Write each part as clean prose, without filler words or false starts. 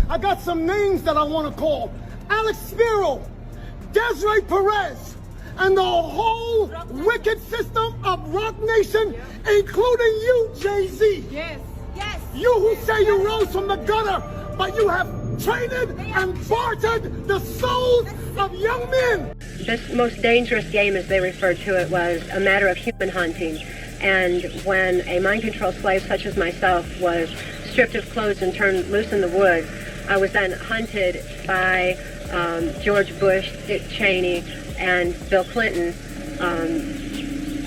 I got some names that I want to call. Alex Spiro, Desiree Perez, and the whole wicked system of Rock Nation, including you, Jay-Z. Yes. Yes. You who say you rose from the gutter, but you have traded and bartered the souls of young men. This most dangerous game, as they referred to it, was a matter of human hunting. And when a mind control slave such as myself was stripped of clothes and turned loose in the woods, I was then hunted by George Bush, Dick Cheney, and Bill Clinton,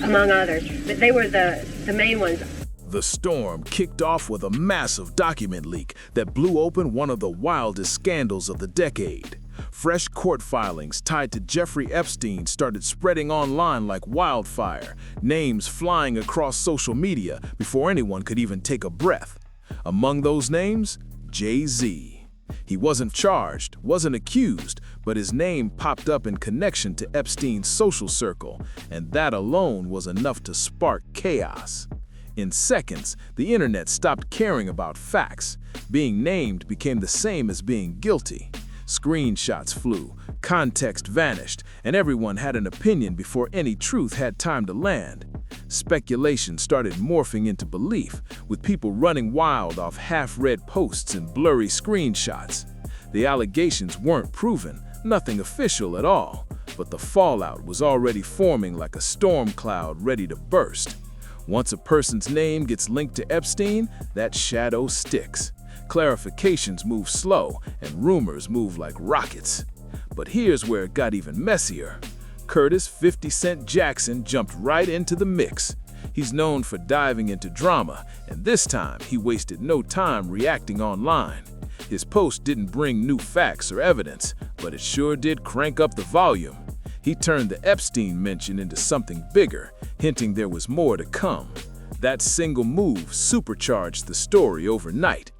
among others. But they were the main ones. The storm kicked off with a massive document leak that blew open one of the wildest scandals of the decade. Fresh court filings tied to Jeffrey Epstein started spreading online like wildfire, names flying across social media before anyone could even take a breath. Among those names, Jay-Z. He wasn't charged, wasn't accused, but his name popped up in connection to Epstein's social circle, and that alone was enough to spark chaos. In seconds, the internet stopped caring about facts. Being named became the same as being guilty. Screenshots flew, context vanished, and everyone had an opinion before any truth had time to land. Speculation started morphing into belief, with people running wild off half-read posts and blurry screenshots. The allegations weren't proven, nothing official at all, but the fallout was already forming like a storm cloud ready to burst. Once a person's name gets linked to Epstein, that shadow sticks. Clarifications move slow, and rumors move like rockets. But here's where it got even messier. Curtis 50 Cent Jackson jumped right into the mix. He's known for diving into drama, and this time he wasted no time reacting online. His post didn't bring new facts or evidence, but it sure did crank up the volume. He turned the Epstein mention into something bigger, hinting there was more to come. That single move supercharged the story overnight.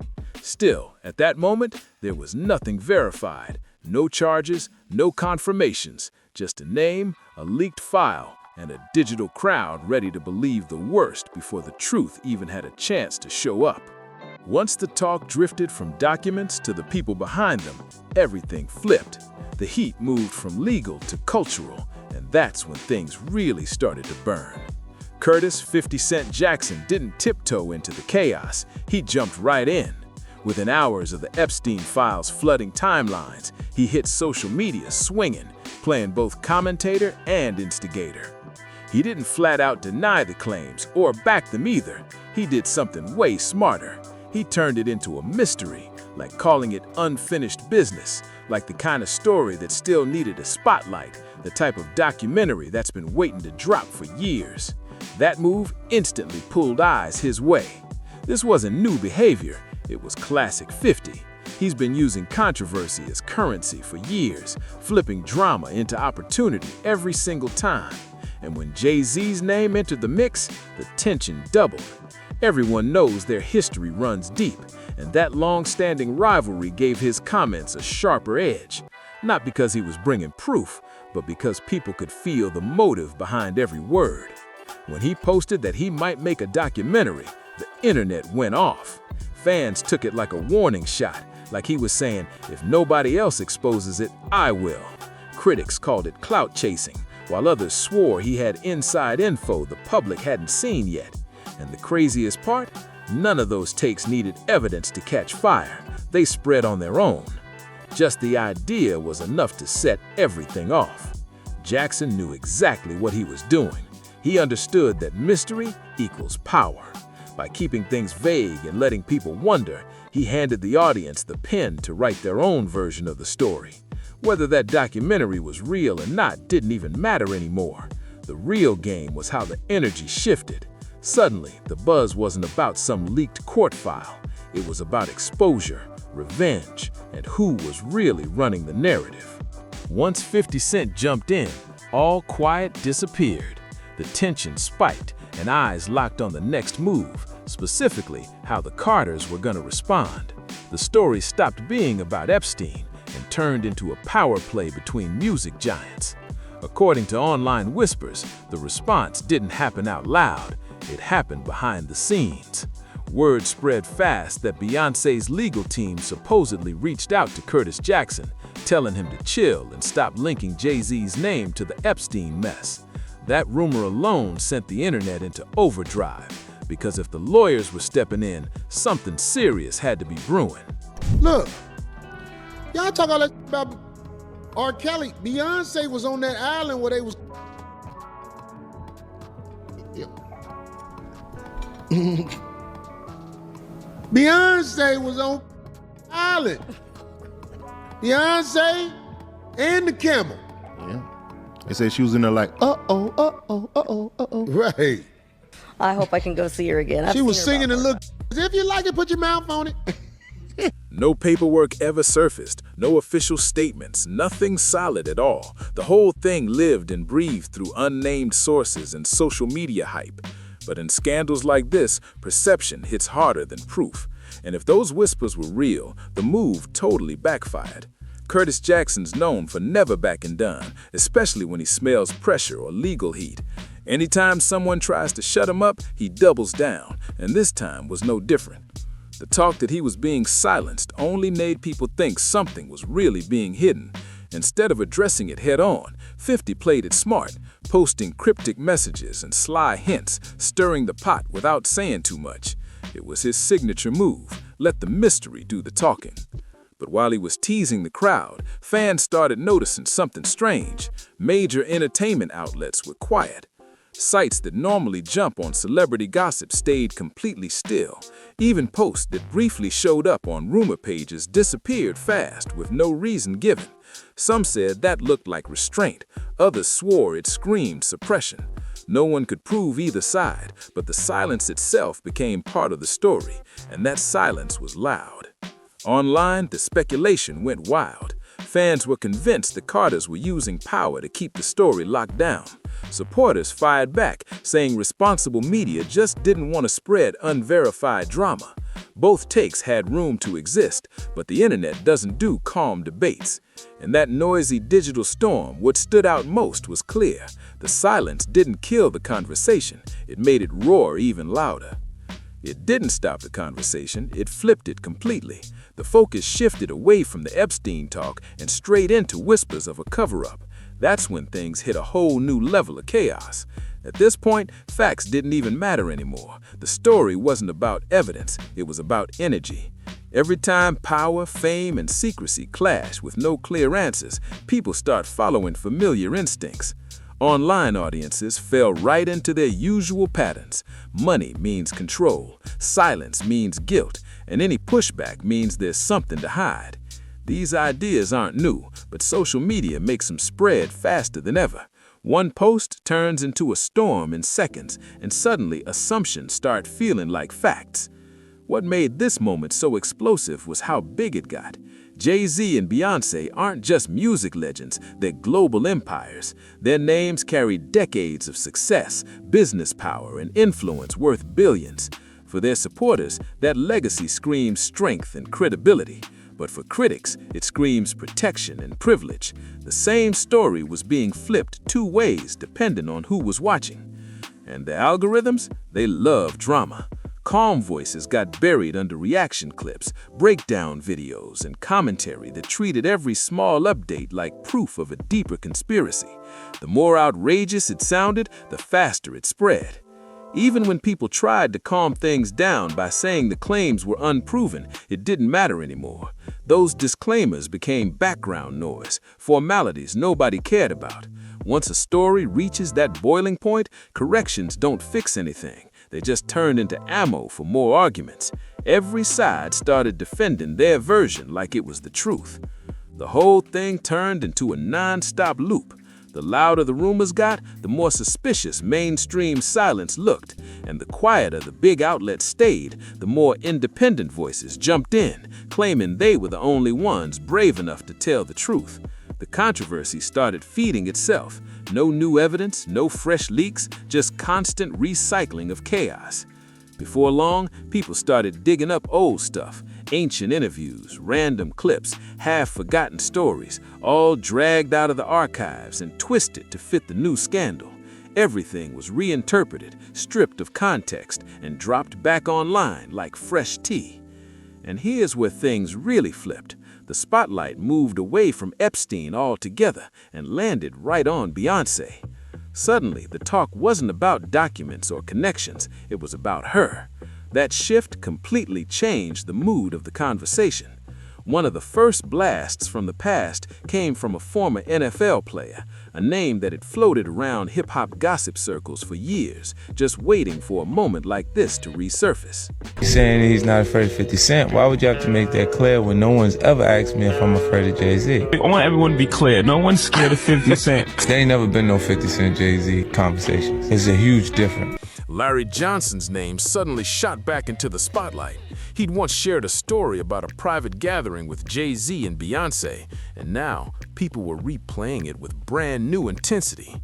Still, at that moment, there was nothing verified. No charges, no confirmations, just a name, a leaked file, and a digital crowd ready to believe the worst before the truth even had a chance to show up. Once the talk drifted from documents to the people behind them, everything flipped. The heat moved from legal to cultural, and that's when things really started to burn. Curtis 50 Cent Jackson didn't tiptoe into the chaos, he jumped right in. Within hours of the Epstein files flooding timelines, he hit social media swinging, playing both commentator and instigator. He didn't flat out deny the claims or back them either. He did something way smarter. He turned it into a mystery, like calling it unfinished business, like the kind of story that still needed a spotlight, the type of documentary that's been waiting to drop for years. That move instantly pulled eyes his way. This wasn't new behavior. It was classic 50. He's been using controversy as currency for years, flipping drama into opportunity every single time. And when Jay-Z's name entered the mix, the tension doubled. Everyone knows their history runs deep, and that long-standing rivalry gave his comments a sharper edge. Not because he was bringing proof, but because people could feel the motive behind every word. When he posted that he might make a documentary, the internet went off. Fans took it like a warning shot, like he was saying, if nobody else exposes it, I will. Critics called it clout chasing, while others swore he had inside info the public hadn't seen yet. And the craziest part? None of those takes needed evidence to catch fire. They spread on their own. Just the idea was enough to set everything off. Jackson knew exactly what he was doing. He understood that mystery equals power. By keeping things vague and letting people wonder, he handed the audience the pen to write their own version of the story. Whether that documentary was real or not didn't even matter anymore. The real game was how the energy shifted. Suddenly, the buzz wasn't about some leaked court file. It was about exposure, revenge, and who was really running the narrative. Once 50 Cent jumped in, all quiet disappeared. The tension spiked, and eyes locked on the next move, specifically how the Carters were going to respond. The story stopped being about Epstein and turned into a power play between music giants. According to online whispers, the response didn't happen out loud, it happened behind the scenes. Word spread fast that Beyoncé's legal team supposedly reached out to Curtis Jackson, telling him to chill and stop linking Jay-Z's name to the Epstein mess. That rumor alone sent the internet into overdrive, because if the lawyers were stepping in, something serious had to be brewing. Look, y'all talk all that about R. Kelly. Beyonce was on that island where they was. Beyonce was on island. Beyonce and the camel. Yeah. They said she was in there like, uh-oh, uh-oh, uh-oh, uh-oh. Right. I hope I can go see her again. She was singing and looked. If you like it, put your mouth on it. No paperwork ever surfaced, no official statements, nothing solid at all. The whole thing lived and breathed through unnamed sources and social media hype. But in scandals like this, perception hits harder than proof. And if those whispers were real, the move totally backfired. Curtis Jackson's known for never backing down, especially when he smells pressure or legal heat. Anytime someone tries to shut him up, he doubles down, and this time was no different. The talk that he was being silenced only made people think something was really being hidden. Instead of addressing it head-on, 50 played it smart, posting cryptic messages and sly hints, stirring the pot without saying too much. It was his signature move, let the mystery do the talking. But while he was teasing the crowd, fans started noticing something strange. Major entertainment outlets were quiet. Sites that normally jump on celebrity gossip stayed completely still. Even posts that briefly showed up on rumor pages disappeared fast with no reason given. Some said that looked like restraint. Others swore it screamed suppression. No one could prove either side, but the silence itself became part of the story, and that silence was loud. Online, the speculation went wild. Fans were convinced the Carters were using power to keep the story locked down. Supporters fired back, saying responsible media just didn't want to spread unverified drama. Both takes had room to exist, but the internet doesn't do calm debates. In that noisy digital storm, what stood out most was clear. The silence didn't kill the conversation, it made it roar even louder. It didn't stop the conversation, it flipped it completely. The focus shifted away from the Epstein talk and straight into whispers of a cover-up. That's when things hit a whole new level of chaos. At this point, facts didn't even matter anymore. The story wasn't about evidence, it was about energy. Every time power, fame, and secrecy clash with no clear answers, people start following familiar instincts. Online audiences fell right into their usual patterns. Money means control, silence means guilt, and any pushback means there's something to hide. These ideas aren't new, but social media makes them spread faster than ever. One post turns into a storm in seconds, and suddenly assumptions start feeling like facts. What made this moment so explosive was how big it got. Jay-Z and Beyoncé aren't just music legends, they're global empires. Their names carry decades of success, business power, and influence worth billions. For their supporters, that legacy screams strength and credibility. But for critics, it screams protection and privilege. The same story was being flipped two ways depending on who was watching. And the algorithms, they love drama. Calm voices got buried under reaction clips, breakdown videos, and commentary that treated every small update like proof of a deeper conspiracy. The more outrageous it sounded, the faster it spread. Even when people tried to calm things down by saying the claims were unproven, it didn't matter anymore. Those disclaimers became background noise, formalities nobody cared about. Once a story reaches that boiling point, corrections don't fix anything. They just turned into ammo for more arguments. Every side started defending their version like it was the truth. The whole thing turned into a non-stop loop. The louder the rumors got, the more suspicious mainstream silence looked, and the quieter the big outlets stayed, the more independent voices jumped in, claiming they were the only ones brave enough to tell the truth. The controversy started feeding itself. No new evidence, no fresh leaks, just constant recycling of chaos. Before long, people started digging up old stuff, ancient interviews, random clips, half-forgotten stories, all dragged out of the archives and twisted to fit the new scandal. Everything was reinterpreted, stripped of context, and dropped back online like fresh tea. And here's where things really flipped. The spotlight moved away from Epstein altogether and landed right on Beyoncé. Suddenly, the talk wasn't about documents or connections, it was about her. That shift completely changed the mood of the conversation. One of the first blasts from the past came from a former NFL player, a name that had floated around hip-hop gossip circles for years, just waiting for a moment like this to resurface. He's saying he's not afraid of 50 Cent. Why would you have to make that clear when no one's ever asked me if I'm afraid of Jay-Z? I want everyone to be clear. No one's scared of 50 Cent. There ain't never been no 50 Cent Jay-Z conversations. It's a huge difference. Larry Johnson's name suddenly shot back into the spotlight. He'd once shared a story about a private gathering with Jay-Z and Beyoncé, and now people were replaying it with brand new intensity.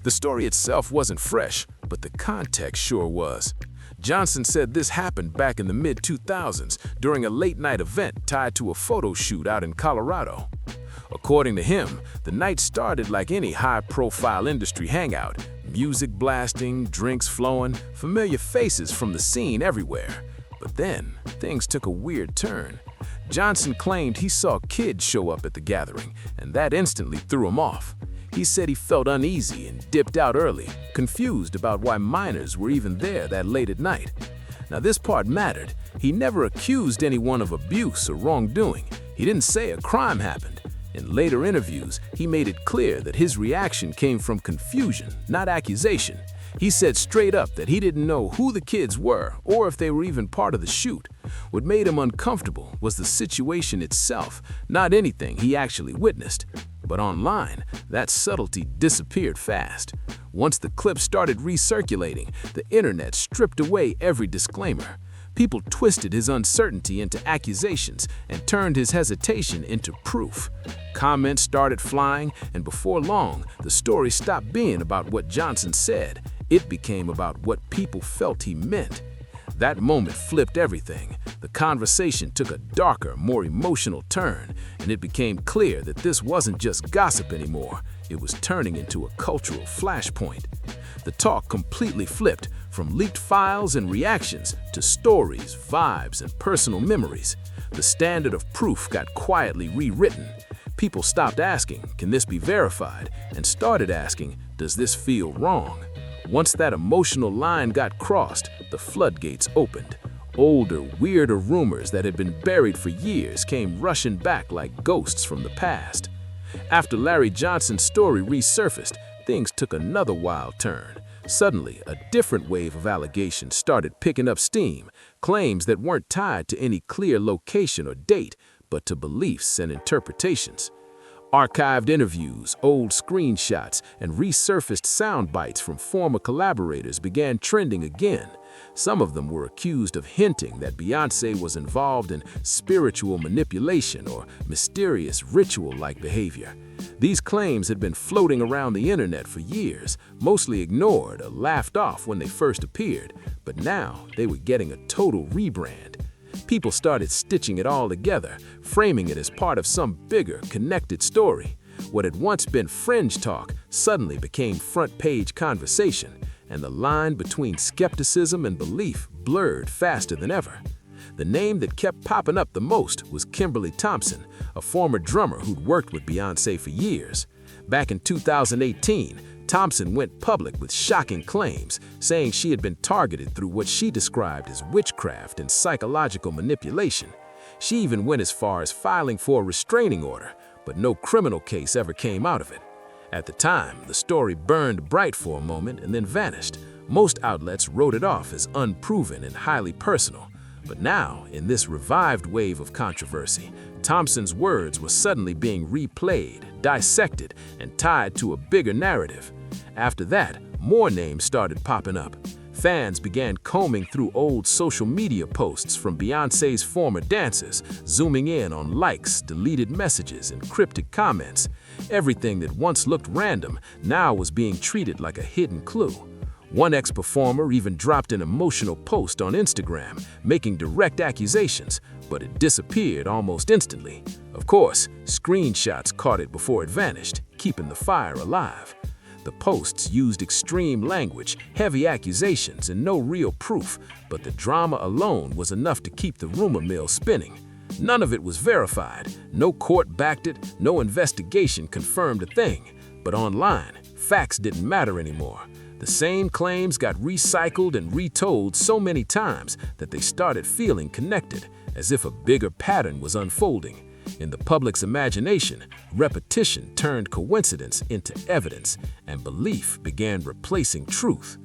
The story itself wasn't fresh, but the context sure was. Johnson said this happened back in the mid-2000s during a late-night event tied to a photo shoot out in Colorado. According to him, the night started like any high-profile industry hangout. Music blasting, drinks flowing, familiar faces from the scene everywhere. But then, things took a weird turn. Johnson claimed he saw kids show up at the gathering, and that instantly threw him off. He said he felt uneasy and dipped out early, confused about why minors were even there that late at night. Now this part mattered. He never accused anyone of abuse or wrongdoing. He didn't say a crime happened. In later interviews, he made it clear that his reaction came from confusion, not accusation. He said straight up that he didn't know who the kids were or if they were even part of the shoot. What made him uncomfortable was the situation itself, not anything he actually witnessed. But online, that subtlety disappeared fast. Once the clip started recirculating, the internet stripped away every disclaimer. People twisted his uncertainty into accusations and turned his hesitation into proof. Comments started flying, and before long, the story stopped being about what Johnson said. It became about what people felt he meant. That moment flipped everything. The conversation took a darker, more emotional turn, and it became clear that this wasn't just gossip anymore. It was turning into a cultural flashpoint. The talk completely flipped from leaked files and reactions to stories, vibes, and personal memories. The standard of proof got quietly rewritten. People stopped asking, "Can this be verified?" and started asking, "Does this feel wrong?" Once that emotional line got crossed, the floodgates opened. Older, weirder rumors that had been buried for years came rushing back like ghosts from the past. After Larry Johnson's story resurfaced, things took another wild turn. Suddenly, a different wave of allegations started picking up steam, claims that weren't tied to any clear location or date, but to beliefs and interpretations. Archived interviews, old screenshots, and resurfaced sound bites from former collaborators began trending again. Some of them were accused of hinting that Beyoncé was involved in spiritual manipulation or mysterious ritual-like behavior. These claims had been floating around the internet for years, mostly ignored or laughed off when they first appeared, but now they were getting a total rebrand. People started stitching it all together, framing it as part of some bigger, connected story. What had once been fringe talk suddenly became front-page conversation, and the line between skepticism and belief blurred faster than ever. The name that kept popping up the most was Kimberly Thompson, a former drummer who'd worked with Beyoncé for years. Back in 2018, Thompson went public with shocking claims, saying she had been targeted through what she described as witchcraft and psychological manipulation. She even went as far as filing for a restraining order, but no criminal case ever came out of it. At the time, the story burned bright for a moment and then vanished. Most outlets wrote it off as unproven and highly personal. But now, in this revived wave of controversy, Thompson's words were suddenly being replayed, dissected, and tied to a bigger narrative. After that, more names started popping up. Fans began combing through old social media posts from Beyoncé's former dancers, zooming in on likes, deleted messages, and cryptic comments. Everything that once looked random now was being treated like a hidden clue. One ex-performer even dropped an emotional post on Instagram, making direct accusations, but it disappeared almost instantly. Of course, screenshots caught it before it vanished, keeping the fire alive. The posts used extreme language, heavy accusations, and no real proof, but the drama alone was enough to keep the rumor mill spinning. None of it was verified. No court backed it, no investigation confirmed a thing. But online, facts didn't matter anymore. The same claims got recycled and retold so many times that they started feeling connected, as if a bigger pattern was unfolding. In the public's imagination, repetition turned coincidence into evidence, and belief began replacing truth.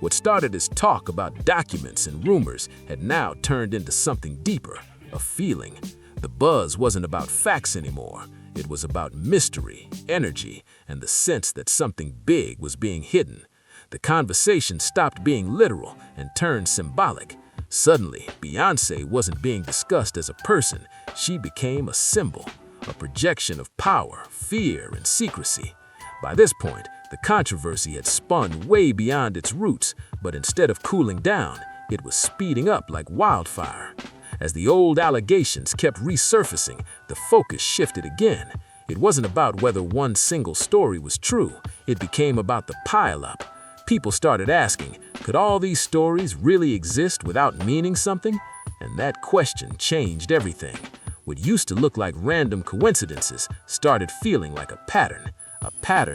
What started as talk about documents and rumors had now turned into something deeper, a feeling. The buzz wasn't about facts anymore. It was about mystery, energy, and the sense that something big was being hidden. The conversation stopped being literal and turned symbolic. Suddenly, Beyoncé wasn't being discussed as a person. She became a symbol, a projection of power, fear, and secrecy. By this point, the controversy had spun way beyond its roots, but instead of cooling down, it was speeding up like wildfire. As the old allegations kept resurfacing, the focus shifted again. It wasn't about whether one single story was true. It became about the pileup. People started asking, could all these stories really exist without meaning something? And that question changed everything. What used to look like random coincidences started feeling like a pattern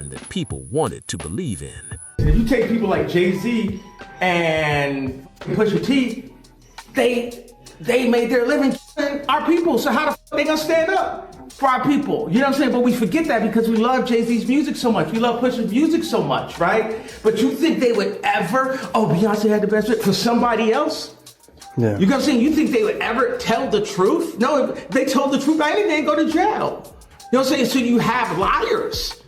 that people wanted to believe in. If you take people like Jay-Z and Pusha T, they made their living our people, so how the f they gonna stand up for our people? You know what I'm saying? But we forget that because we love Jay-Z's music so much. We love Pusha's music so much, right? But you think they would ever, Beyonce had the best fit for somebody else? Yeah. You know what I'm saying? You think they would ever tell the truth? No, if they told the truth, I think they'd go to jail. You know what I'm saying? So you have liars.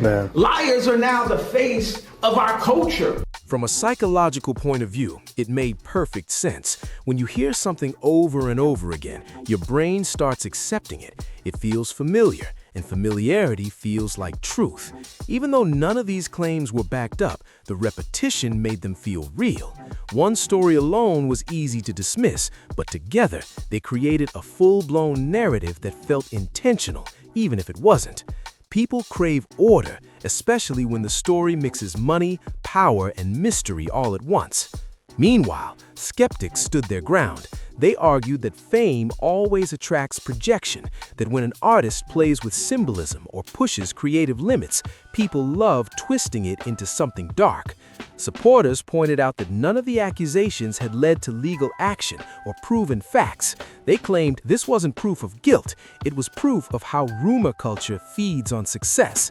Man. Liars are now the face of our culture. From a psychological point of view, it made perfect sense. When you hear something over and over again, your brain starts accepting it. It feels familiar, and familiarity feels like truth. Even though none of these claims were backed up, the repetition made them feel real. One story alone was easy to dismiss, but together they created a full-blown narrative that felt intentional, even if it wasn't. People crave order, especially when the story mixes money, power, and mystery all at once. Meanwhile, skeptics stood their ground. They argued that fame always attracts projection, that when an artist plays with symbolism or pushes creative limits, people love twisting it into something dark. Supporters pointed out that none of the accusations had led to legal action or proven facts. They claimed this wasn't proof of guilt, it was proof of how rumor culture feeds on success.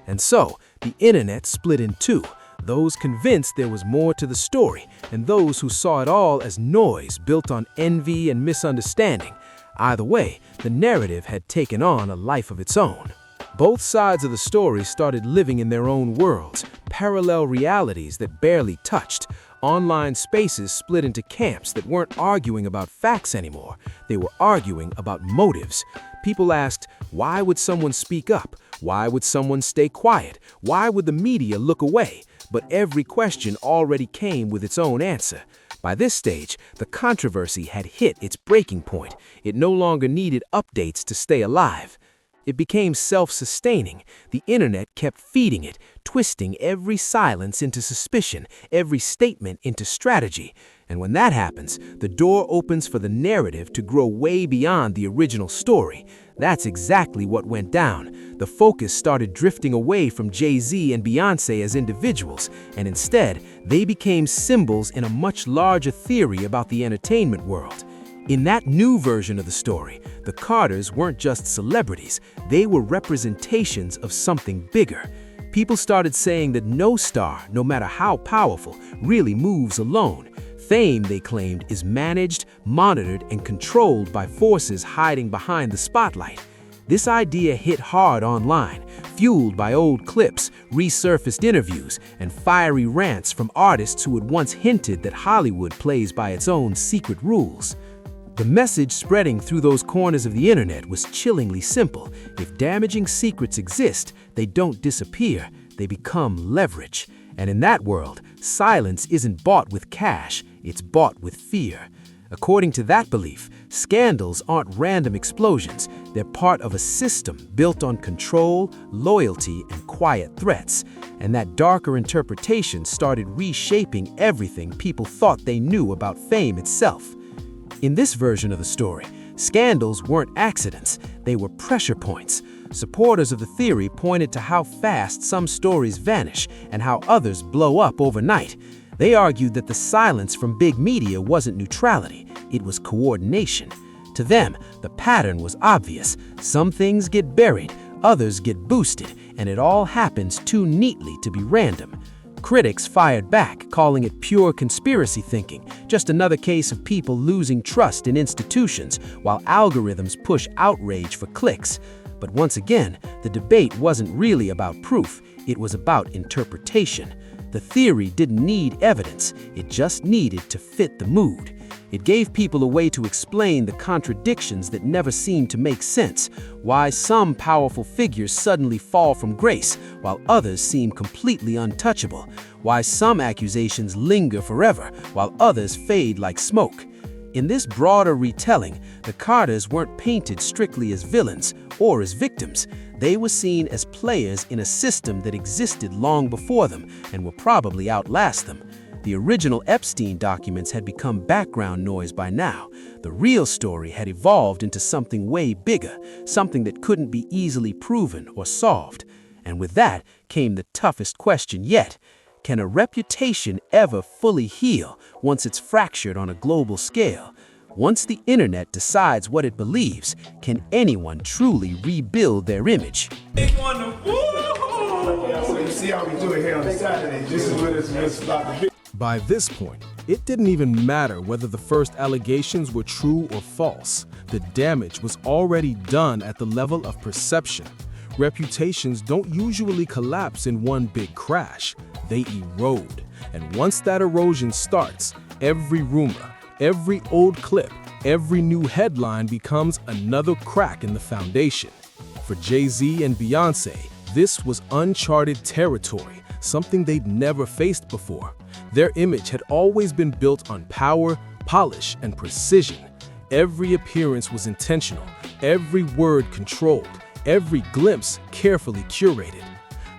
And so, the internet split in two. Those convinced there was more to the story, and those who saw it all as noise built on envy and misunderstanding. Either way, the narrative had taken on a life of its own. Both sides of the story started living in their own worlds, parallel realities that barely touched. Online spaces split into camps that weren't arguing about facts anymore. They were arguing about motives. People asked, why would someone speak up? Why would someone stay quiet? Why would the media look away? But every question already came with its own answer. By this stage, the controversy had hit its breaking point. It no longer needed updates to stay alive. It became self-sustaining. The internet kept feeding it, twisting every silence into suspicion, every statement into strategy. And when that happens, the door opens for the narrative to grow way beyond the original story. That's exactly what went down. The focus started drifting away from Jay-Z and Beyoncé as individuals, and instead, they became symbols in a much larger theory about the entertainment world. In that new version of the story, the Carters weren't just celebrities, they were representations of something bigger. People started saying that no star, no matter how powerful, really moves alone. Fame, they claimed, is managed, monitored, and controlled by forces hiding behind the spotlight. This idea hit hard online, fueled by old clips, resurfaced interviews, and fiery rants from artists who had once hinted that Hollywood plays by its own secret rules. The message spreading through those corners of the internet was chillingly simple. If damaging secrets exist, they don't disappear, they become leverage. And in that world, silence isn't bought with cash, it's bought with fear. According to that belief, Scandals aren't random explosions. They're part of a system built on control, loyalty, and quiet threats. And that darker interpretation started reshaping everything people thought they knew about fame itself. In this version of the story, scandals weren't accidents, they were pressure points. Supporters of the theory pointed to how fast some stories vanish and how others blow up overnight. They argued that the silence from big media wasn't neutrality, it was coordination. To them, the pattern was obvious. Some things get buried, others get boosted, and it all happens too neatly to be random. Critics fired back, calling it pure conspiracy thinking, just another case of people losing trust in institutions, while algorithms push outrage for clicks. But once again, the debate wasn't really about proof, it was about interpretation. The theory didn't need evidence, it just needed to fit the mood. It gave people a way to explain the contradictions that never seemed to make sense, why some powerful figures suddenly fall from grace, while others seem completely untouchable, why some accusations linger forever, while others fade like smoke. In this broader retelling, the Carters weren't painted strictly as villains or as victims. They were seen as players in a system that existed long before them and will probably outlast them. The original Epstein documents had become background noise by now. The real story had evolved into something way bigger, something that couldn't be easily proven or solved. And with that came the toughest question yet. Can a reputation ever fully heal once it's fractured on a global scale? Once the internet decides what it believes, can anyone truly rebuild their image? By this point, it didn't even matter whether the first allegations were true or false. The damage was already done at the level of perception. Reputations don't usually collapse in one big crash. They erode. And once that erosion starts, every rumor, every old clip, every new headline becomes another crack in the foundation. For Jay-Z and Beyoncé, this was uncharted territory, something they'd never faced before. Their image had always been built on power, polish, and precision. Every appearance was intentional, every word controlled, every glimpse carefully curated.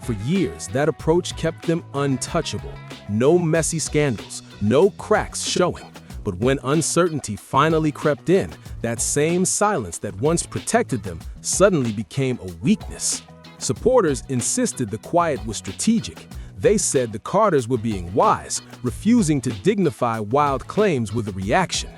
For years, that approach kept them untouchable. No messy scandals, no cracks showing. But when uncertainty finally crept in, that same silence that once protected them suddenly became a weakness. Supporters insisted the quiet was strategic. They said the Carters were being wise, refusing to dignify wild claims with a reaction.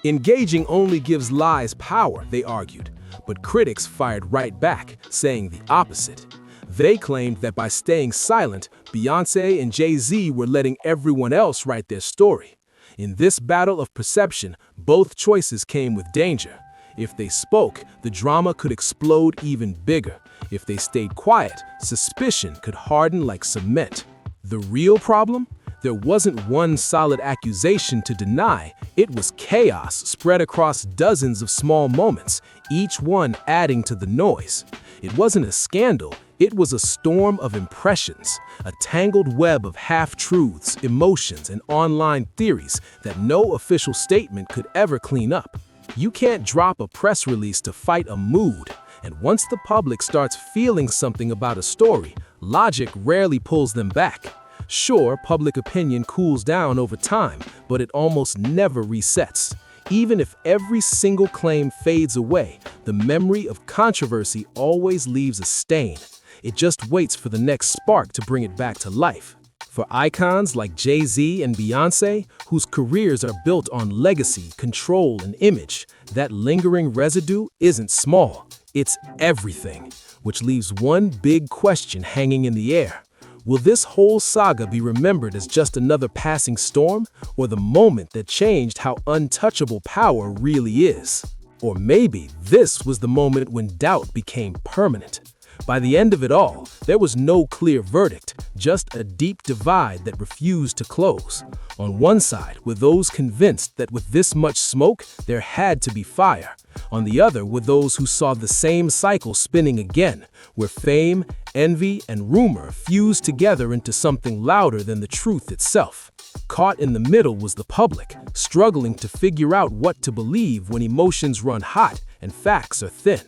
Engaging only gives lies power, they argued. But critics fired right back, saying the opposite. They claimed that by staying silent, Beyoncé and Jay-Z were letting everyone else write their story. In this battle of perception, both choices came with danger. If they spoke, the drama could explode even bigger. If they stayed quiet, suspicion could harden like cement. The real problem? There wasn't one solid accusation to deny. It was chaos spread across dozens of small moments, each one adding to the noise. It wasn't a scandal, it was a storm of impressions, a tangled web of half-truths, emotions, and online theories that no official statement could ever clean up. You can't drop a press release to fight a mood, and once the public starts feeling something about a story, logic rarely pulls them back. Sure, public opinion cools down over time, but it almost never resets. Even if every single claim fades away, the memory of controversy always leaves a stain. It just waits for the next spark to bring it back to life. For icons like Jay-Z and Beyoncé, whose careers are built on legacy, control, and image, that lingering residue isn't small, it's everything, which leaves one big question hanging in the air. Will this whole saga be remembered as just another passing storm, or the moment that changed how untouchable power really is? Or maybe this was the moment when doubt became permanent. By the end of it all, there was no clear verdict, just a deep divide that refused to close. On one side were those convinced that with this much smoke, there had to be fire. On the other were those who saw the same cycle spinning again, where fame, envy, and rumor fused together into something louder than the truth itself. Caught in the middle was the public, struggling to figure out what to believe when emotions run hot and facts are thin.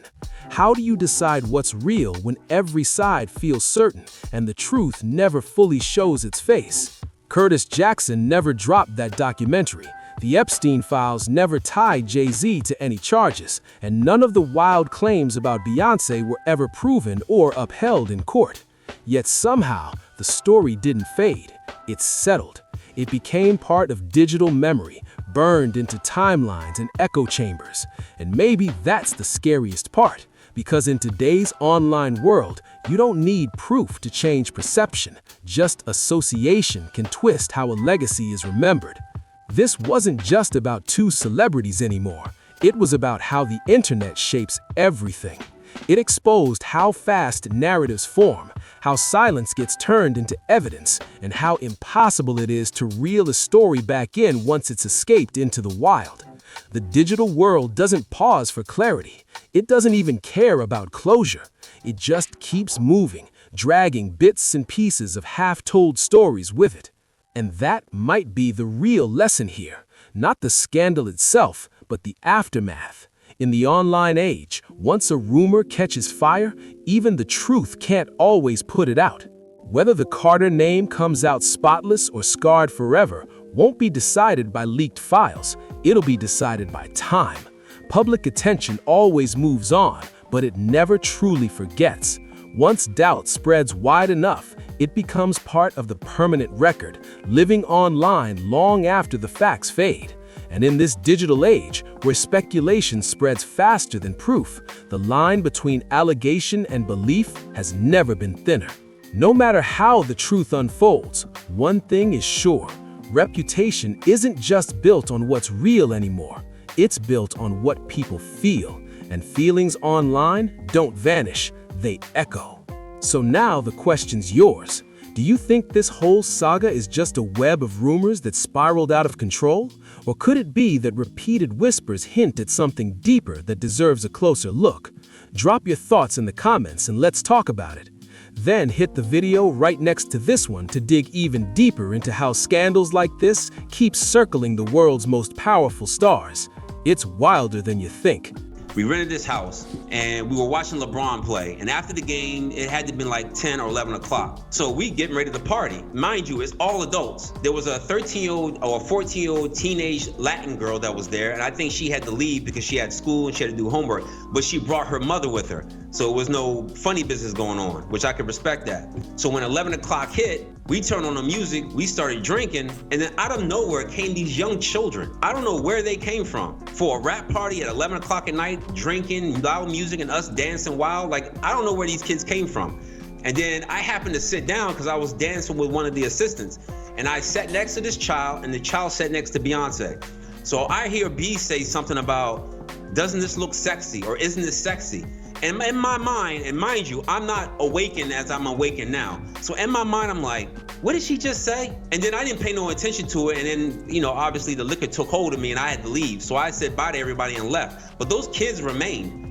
How do you decide what's real when every side feels certain and the truth never fully shows its face? Curtis Jackson never dropped that documentary. The Epstein files never tied Jay-Z to any charges, and none of the wild claims about Beyoncé were ever proven or upheld in court. Yet somehow, the story didn't fade. It settled. It became part of digital memory, burned into timelines and echo chambers. And maybe that's the scariest part, because in today's online world, you don't need proof to change perception. Just association can twist how a legacy is remembered. This wasn't just about two celebrities anymore. It was about how the internet shapes everything. It exposed how fast narratives form, how silence gets turned into evidence, and how impossible it is to reel a story back in once it's escaped into the wild. The digital world doesn't pause for clarity. It doesn't even care about closure. It just keeps moving, dragging bits and pieces of half-told stories with it. And that might be the real lesson here. Not the scandal itself, but the aftermath. In the online age, once a rumor catches fire, even the truth can't always put it out. Whether the Carter name comes out spotless or scarred forever won't be decided by leaked files. It'll be decided by time. Public attention always moves on, but it never truly forgets. Once doubt spreads wide enough, it becomes part of the permanent record, living online long after the facts fade. And in this digital age, where speculation spreads faster than proof, the line between allegation and belief has never been thinner. No matter how the truth unfolds, one thing is sure: reputation isn't just built on what's real anymore. It's built on what people feel, and feelings online don't vanish, they echo. So now the question's yours. Do you think this whole saga is just a web of rumors that spiraled out of control? Or could it be that repeated whispers hint at something deeper that deserves a closer look? Drop your thoughts in the comments and let's talk about it. Then hit the video right next to this one to dig even deeper into how scandals like this keep circling the world's most powerful stars. It's wilder than you think. We rented this house and we were watching LeBron play. And after the game, it had to be like 10 or 11 o'clock. So we getting ready to party. Mind you, it's all adults. There was a 13-year-old or a 14-year-old teenage Latin girl that was there. And I think she had to leave because she had school and she had to do homework. But she brought her mother with her. So it was no funny business going on, which I could respect that. So when 11 o'clock hit, we turned on the music, we started drinking, and then out of nowhere came these young children. I don't know where they came from. For a rap party at 11 o'clock at night, drinking, loud music, and us dancing wild, like, I don't know where these kids came from. And then I happened to sit down because I was dancing with one of the assistants. And I sat next to this child, and the child sat next to Beyoncé. So I hear B say something about, doesn't this look sexy, or isn't this sexy? And in my mind, and mind you, I'm not awakened as I'm awakened now. So in my mind, I'm like, what did she just say? And then I didn't pay no attention to it. And then, you know, obviously the liquor took hold of me and I had to leave. So I said bye to everybody and left. But those kids remained.